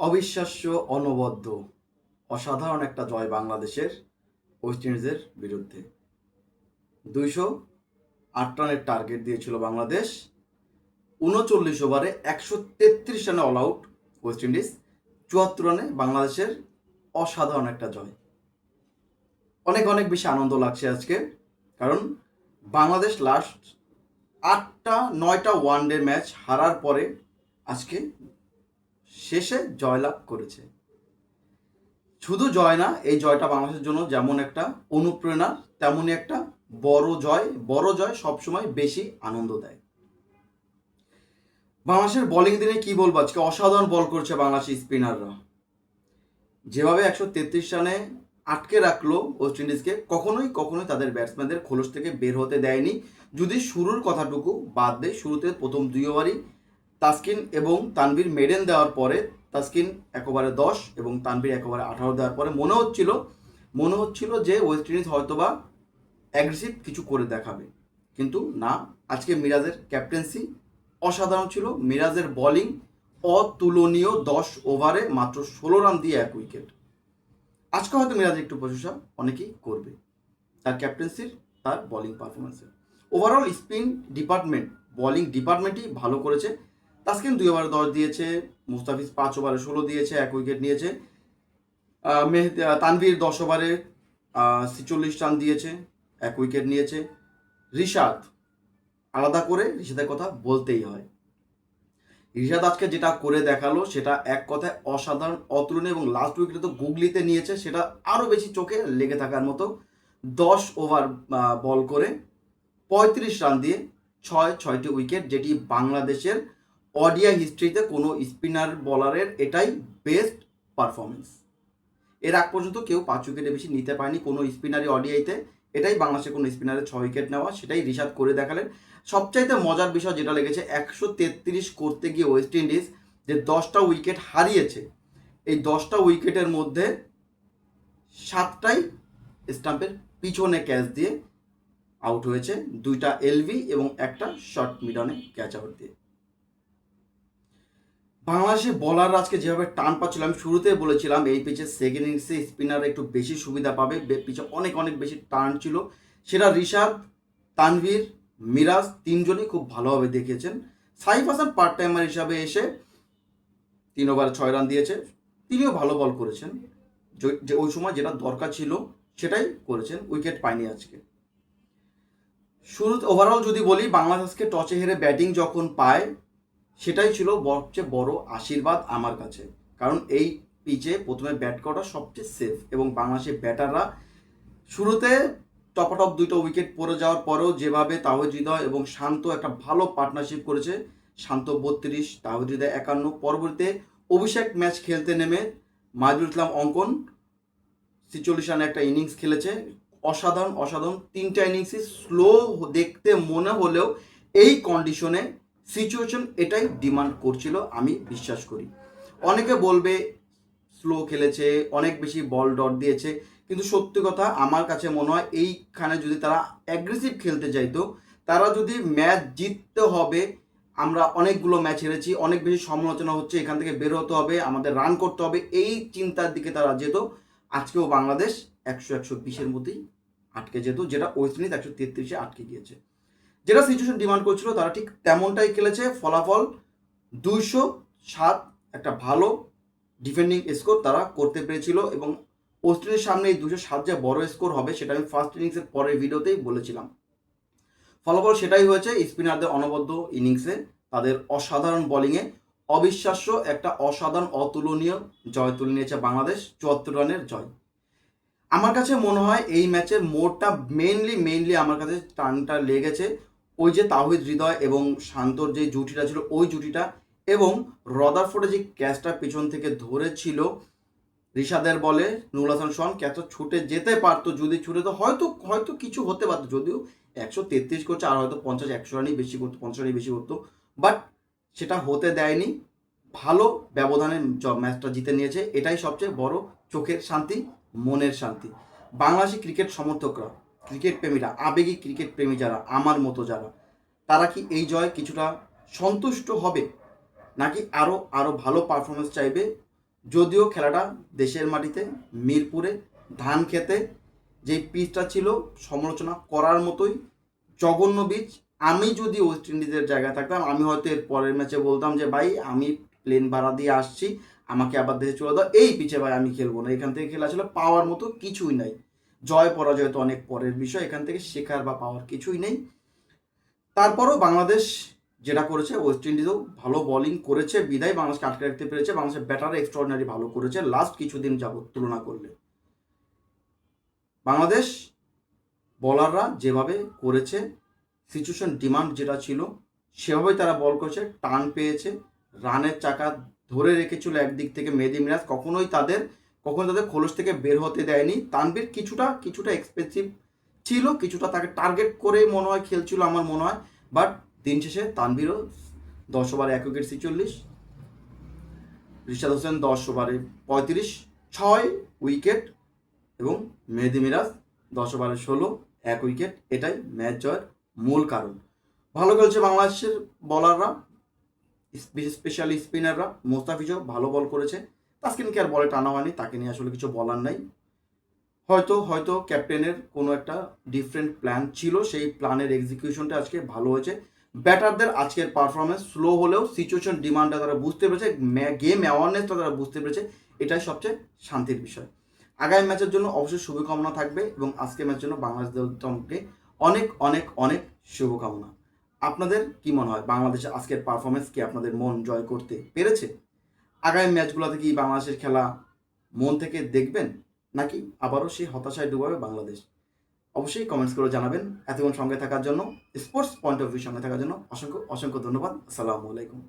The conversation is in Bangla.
অবিশ্বাস্য, অনবদ্য, অসাধারণ একটা জয় বাংলাদেশের ওয়েস্ট ইন্ডিজের বিরুদ্ধে। 208 রানের টার্গেট দিয়েছিল বাংলাদেশ। 39 ওভারে 133 রানে অল আউট ওয়েস্ট ইন্ডিজ। 74 রানে বাংলাদেশের অসাধারণ একটা জয়। অনেক অনেক বেশি আনন্দ লাগছে আজকে, কারণ বাংলাদেশ লাস্ট 8-9টা ওয়ানডে ম্যাচ হারার পরে আজকে শেষে জয়লাভ করেছে। শুধু জয় না, এই জয়টা বাংলাদেশের জন্য যেমন একটা অনুপ্রেরণা, তেমনই একটা বড় জয়। বড় জয় সবসময় বেশি আনন্দ দেয়। বাংলাদেশের বোলিং দিনে কি বলবো, আজকে অসাধারণ বল করছে বাংলাদেশি স্পিনাররা। যেভাবে 133 রানে আটকে রাখলো ওয়েস্ট ইন্ডিজকে, কখনোই তাদের ব্যাটসম্যানদের খোলস থেকে বের হতে দেয়নি। যদি শুরুর কথাটুকু বাদ দেয়, শুরুতে প্রথম 2 ওভারই তাসকিন এবং তানভীর মেডেন দেওয়ার পরে তাসকিন 1 ওভারে 10 এবং তানভীর 1 ওভারে 18 দেওয়ার পরে মনে হচ্ছিল যে ওয়েস্ট ইন্ডিজ হয়তোবা অ্যাগ্রেসিভ কিছু করে দেখাবে, কিন্তু না। আজকে মিরাজের ক্যাপ্টেন্সি অসাধারণ ছিল। মিরাজের বোলিং অতুলনীয়। 10 ওভারে মাত্র 16 রান দিয়ে 1 উইকেট। আজকে হয়তো মিরাজের একটু প্রশংসা অনেকেই করবে তার ক্যাপ্টেন্সির, তার বোলিং পারফরমেন্সের। ওভারঅল স্পিন ডিপার্টমেন্ট, বোলিং ডিপার্টমেন্টই ভালো করেছে। তাসকিন 2 ওভারে 10 দিয়েছে, মুস্তাফিজ 5 ওভারে 16 দিয়েছে, 1 উইকেট নিয়েছে। তানভীর 10 ওভারে 46 রান দিয়েছে, 1 উইকেট নিয়েছে। রিশাদ, আলাদা করে রিশাদের কথা বলতেই হয়। রিশাদ আজকে যেটা করে দেখালো সেটা এক কথায় অসাধারণ, অতুলনীয়, এবং লাস্ট উইকেটে তো গুগলিতে নিয়েছে, সেটা আরও বেশি চোখে লেগে থাকার মতো। 10 ওভার বল করে 35 রান দিয়ে 6টি উইকেট, যেটি বাংলাদেশের ওডিআই হিস্ট্রিতে কোনো স্পিনার বলারের এটাই বেস্ট পারফরমেন্স। এর আগ পর্যন্ত কেউ 5 উইকেটে বেশি নিতে পারেনি কোনো স্পিনারই ওডিআইতে। এটাই বাংলাদেশের কোনো স্পিনারের 6 উইকেট নেওয়া, সেটাই রিশাদ করে দেখালেন। সবচাইতে মজার বিষয় যেটা লেগেছে, 133 করতে গিয়ে ওয়েস্ট ইন্ডিজ যে 10টা উইকেট হারিয়েছে, এই 10টা উইকেটের মধ্যে 7টাই স্টাম্পের পিছনে ক্যাচ দিয়ে আউট হয়েছে, 2টা এলবি এবং একটা শর্ট মিডনে ক্যাচ আউট দিয়ে। বাংলাদেশের বলাররা আজকে যেভাবে টান পাচ্ছিল, আমি শুরুতে বলেছিলাম এই পিচে সেকেন্ড ইনিংসে স্পিনাররা একটু বেশি সুবিধা পাবে, পিচে অনেক অনেক বেশি টান ছিল। সেটা রিশাদ, তানভীর, মিরাজ তিনজনই খুব ভালোভাবে দেখিয়েছেন। সাইফ হাসান পার্ট টাইমার হিসাবে এসে 3 ওভারে 6 রান দিয়েছে, তিনিও ভালো বল করেছেন। যে ওই সময় যেটা দরকার ছিল সেটাই করেছেন, উইকেট পায়নি আজকে। শুরুতে ওভারঅল যদি বলি, বাংলাদেশকে টসে হেরে ব্যাটিং যখন পায়, সেটাই ছিল সবচেয়ে বড় আশীর্বাদ আমার কাছে। কারণ এই পিচে প্রথমে ব্যাট করাটা সবচেয়ে সেফ, এবং বাংলাদেশের ব্যাটাররা শুরুতে টপাটপ 2টা উইকেট পড়ে যাওয়ার পরেও যেভাবে তাওহিদ হৃদয় এবং শান্ত একটা ভালো পার্টনারশিপ করেছে, শান্ত 32, তাওহিদ হৃদয় 51। পরবর্তীতে অভিষেক ম্যাচ খেলতে নেমে মাহিদুল ইসলাম অঙ্কন 46 রানে একটা ইনিংস খেলেছে, অসাধারণ অসাধারণ। 3টা ইনিংসই স্লো দেখতে মনে হলেও এই কন্ডিশনে সিচুয়েশন এটাই ডিমান্ড করছিল, আমি বিশ্বাস করি। অনেকে বলবে স্লো খেলেছে, অনেক বেশি বল ডট দিয়েছে, কিন্তু সত্যি কথা আমার কাছে মনে হয় এইখানে যদি তারা অ্যাগ্রেসিভ খেলতে চাইতো, তারা যদি ম্যাচ জিততে হবে, আমরা অনেকগুলো ম্যাচ হেরেছি, অনেক বেশি সমালোচনা হচ্ছে, এখান থেকে বের হতে হবে, আমাদের রান করতে হবে, এই চিন্তার দিকে তারা যেত, আজকেও বাংলাদেশ 100-120-এর মধ্যেই আটকে যেত, যেটা ওয়েস্ট ইন্ডিজ 133-এ আটকে গিয়েছে। যেটা সিচুয়েশন ডিমান্ড করছিল তারা ঠিক তেমনটাই খেলেছে। ফলাফল 207, একটা ভালো ডিফেন্ডিং স্কোর তারা করতে পেরেছিল, এবং ওয়েস্ট ইন্ডিজের সামনে এই 207 যে বড় স্কোর হবে সেটা আমি ফার্স্ট ইনিংসের পরের ভিডিওতেই বলেছিলাম। ফলাফল সেটাই হয়েছে। স্পিনারদের অনবদ্য ইনিংসে, তাদের অসাধারণ বোলিংয়ে অবিশ্বাস্য একটা অসাধারণ অতুলনীয় জয় তুলে নিয়েছে বাংলাদেশ, 74 রানের জয়। আমার কাছে মনে হয় এই ম্যাচের মোড়টা মেইনলি আমার কাছে টানটা লেগেছে ওই যে তাওহিদ হৃদয় এবং শান্তর যে জুটিটা ছিল, ওই জুটিটা, এবং রদারফোর্ডে যে ক্যাচটা পিছন থেকে ধরেছিল রিশাদের বলে নুরুল হাসান সোহান, ক্যাচ ছুটে যেতে পারতো, যদি ছুটে তো হয়তো কিছু হতে পারতো, যদিও 133 করছে, আর হয়তো 50-100 রানই বেশি করতো, 50 রানই বেশি করতো, বাট সেটা হতে দেয়নি। ভালো ব্যবধানে ম্যাচটা জিতে নিয়েছে, এটাই সবচেয়ে বড় চোখের শান্তি, মনের শান্তি। বাংলাদেশি ক্রিকেট সমর্থকরা, ক্রিকেট প্রেমীরা, আবেগী ক্রিকেট প্রেমী যারা আমার মতো যারা, তারা কি এই জয় কিছুটা সন্তুষ্ট হবে, নাকি আরও ভালো পারফরমেন্স চাইবে? যদিও খেলাটা দেশের মাটিতে মিরপুরে ধান খেতে যেই পিচটা ছিল সমালোচনা করার মতোই জঘন্য পিচ। আমি যদি ওয়েস্ট ইন্ডিজের জায়গায় থাকতাম আমি হয়তো এর পরের ম্যাচে বলতাম যে ভাই আমি প্লেন ভাড়া দিয়ে আসছি, আমাকে আবার দেশে চলে দাও, এই পিচে ভাই আমি খেলবো না। এখান থেকে খেলা আসলে পাওয়ার মতো কিছুই নাই। জয় পরাজয় তো অনেক পরের বিষয়, এখান থেকে শেখার বা পাওয়ার কিছুই নেই। তারপরও বাংলাদেশ যেটা করেছে, ওয়েস্ট ইন্ডিজও ভালো বোলিং করেছে বিদায় বাংলাদেশকে আটকে রাখতে পেরেছে। বাংলাদেশের ব্যাটার এক্সট্রাঅর্ডিনারি ভালো করেছে লাস্ট কিছুদিন যাবত তুলনা করলে। বাংলাদেশ বলাররা যেভাবে করেছে, সিচুয়েশন ডিমান্ড যেটা ছিল সেভাবেই তারা বল করেছে, টান পেয়েছে, রানের চাকা ধরে রেখেছিল একদিক থেকে মেহেদী মিরাজ, কখনো তাদের খোলস থেকে বের হতে দেয়নি। তানভীর কিছুটা এক্সপেন্সিভ ছিল, কিছুটা তাকে টার্গেট করে মনে হয় খেলছিল আমার মনে হয়, বাট দিন শেষে তানভীরও 10 ওভারে 1 উইকেট 46, রিশাদ হোসেন 10 ওভারে 35, 6 উইকেট, এবং মেহেদী মিরাজ 10 ওভারে 16, 1 উইকেট। এটাই ম্যাচ জয়ের মূল কারণ। ভালো খেলছে বাংলাদেশের বলাররা, স্পেশালি স্পিনাররা। মোস্তাফিজও ভালো বল করেছে, তাসকিনকে আর বলে টানা হয়নি, তাকে নিয়ে আসলে কিছু বলার নাই। হয়তো ক্যাপ্টেনের কোনো একটা ডিফারেন্ট প্ল্যান ছিল, সেই প্ল্যানের এক্সিকিউশনটা আজকে ভালো হয়েছে। ব্যাটারদের আজকের পারফরমেন্স স্লো হলেও সিচুয়েশন ডিমান্ডটা তারা বুঝতে পেরেছে, গেম অ্যাওয়ারনেসটা তারা বুঝতে পেরেছে, এটাই সবচেয়ে শান্তির বিষয়। আগামী ম্যাচের জন্য অবশ্যই শুভকামনা থাকবে, এবং আজকের ম্যাচের জন্য বাংলাদেশ দলকে অনেক অনেক অনেক শুভকামনা। আপনাদের কি মনে হয়, বাংলাদেশের আজকের পারফরমেন্স কি আপনাদের মন জয় করতে পেরেছে? আগামী ম্যাচগুলোতে কি বাংলাদেশের খেলা মন থেকে দেখবেন, নাকি আবারও সেই হতাশায় ডুবাবে বাংলাদেশ? অবশ্যই কমেন্টস করে জানাবেন। এতক্ষণ সঙ্গে থাকার জন্য, স্পোর্টস পয়েন্ট অফ ভিউ সঙ্গে থাকার জন্য অসংখ্য অসংখ্য ধন্যবাদ। আসসালামু আলাইকুম।